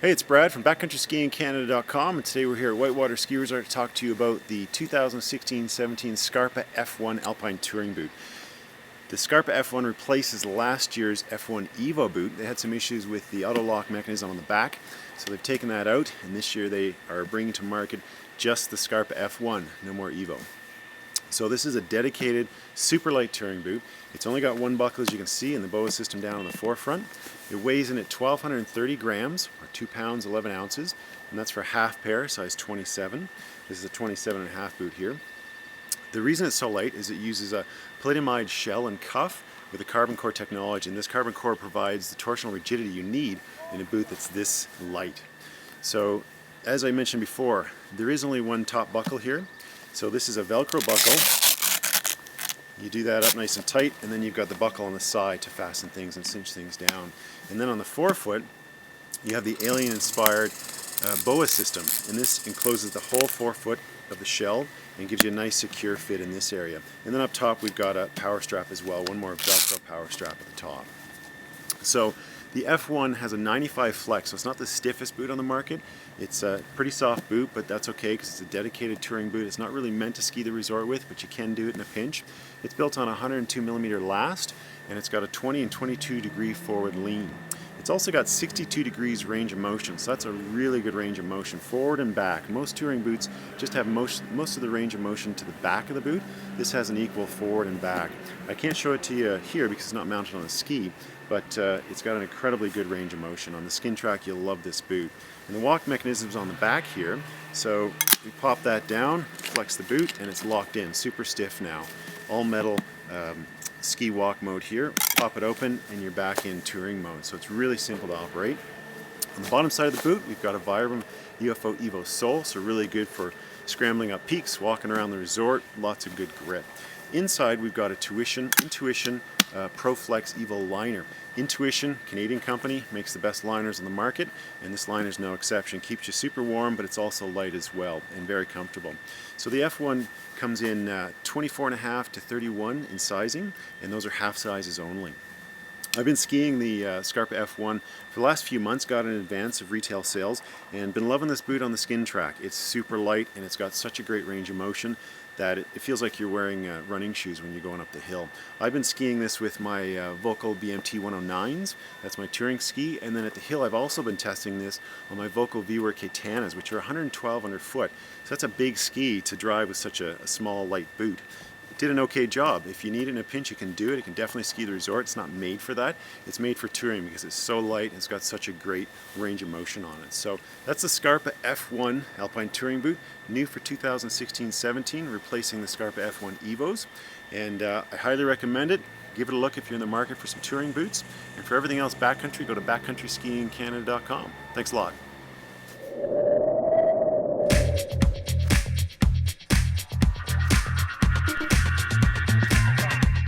Hey, it's Brad from BackcountrySkiingCanada.com, and today we're here at Whitewater Ski Resort to talk to you about the 2016-17 Scarpa F1 Alpine Touring Boot. The Scarpa F1 replaces last year's F1 Evo boot. They had some issues with the auto lock mechanism on the back, so they've taken that out, and this year they are bringing to market just the Scarpa F1, no more Evo. So this is a dedicated, super light touring boot. It's only got one buckle, as you can see, and the boa system down on the forefront. It weighs in at 1,230 grams, or 2 pounds 11 ounces, and that's for half pair, size 27. This is a 27.5 boot here. The reason it's so light is it uses a palladiumide shell and cuff with a carbon core technology, and this carbon core provides the torsional rigidity you need in a boot that's this light. So, as I mentioned before, there is only one top buckle here. So this is a Velcro buckle. You do that up nice and tight, and then you've got the buckle on the side to fasten things and cinch things down. And then on the forefoot, you have the Alien-inspired boa system, and this encloses the whole forefoot of the shell and gives you a nice secure fit in this area. And then up top, we've got a power strap as well, one more Velcro power strap at the top. So the F1 has a 95 flex, so it's not the stiffest boot on the market. It's a pretty soft boot, but that's okay because it's a dedicated touring boot. It's not really meant to ski the resort with, but you can do it in a pinch. It's built on a 102mm last, and it's got a 20 and 22 degree forward lean. It's also got 62 degrees range of motion, so that's a really good range of motion, forward and back. Most touring boots just have most of the range of motion to the back of the boot. This has an equal forward and back. I can't show it to you here because it's not mounted on a ski, but it's got an incredibly good range of motion. On the skin track, you'll love this boot. And the walk mechanism's on the back here, so we pop that down, flex the boot, and it's locked in, super stiff now. All metal ski walk mode here. Pop it open and you're back in touring mode, so it's really simple to operate. On the bottom side of the boot, we've got a Vibram UFO Evo sole, so really good for scrambling up peaks, walking around the resort, lots of good grip. Inside, we've got a Intuition ProFlex Evo liner. Intuition, Canadian company, makes the best liners on the market, and this liner is no exception. Keeps you super warm, but it's also light as well, and very comfortable. So the F1 comes in 24.5 to 31 in sizing, and those are half sizes only. I've been skiing the Scarpa F1 for the last few months, got in advance of retail sales, and been loving this boot on the skin track. It's super light, and it's got such a great range of motion that it feels like you're wearing running shoes when you're going up the hill. I've been skiing this with my Volkl BMT 109s, that's my touring ski, and then at the hill I've also been testing this on my Volkl V-Wear Kaytanas, which are 112 underfoot. So that's a big ski to drive with such a small, light boot. It did an okay job. If you need it in a pinch, you can do it. It can definitely ski the resort. It's not made for that. It's made for touring because it's so light and it's got such a great range of motion on it. So that's the Scarpa F1 Alpine Touring Boot, new for 2016-17, replacing the Scarpa F1 Evos. And I highly recommend it. Give it a look if you're in the market for some touring boots. And for everything else backcountry, go to backcountryskiingcanada.com. Thanks a lot.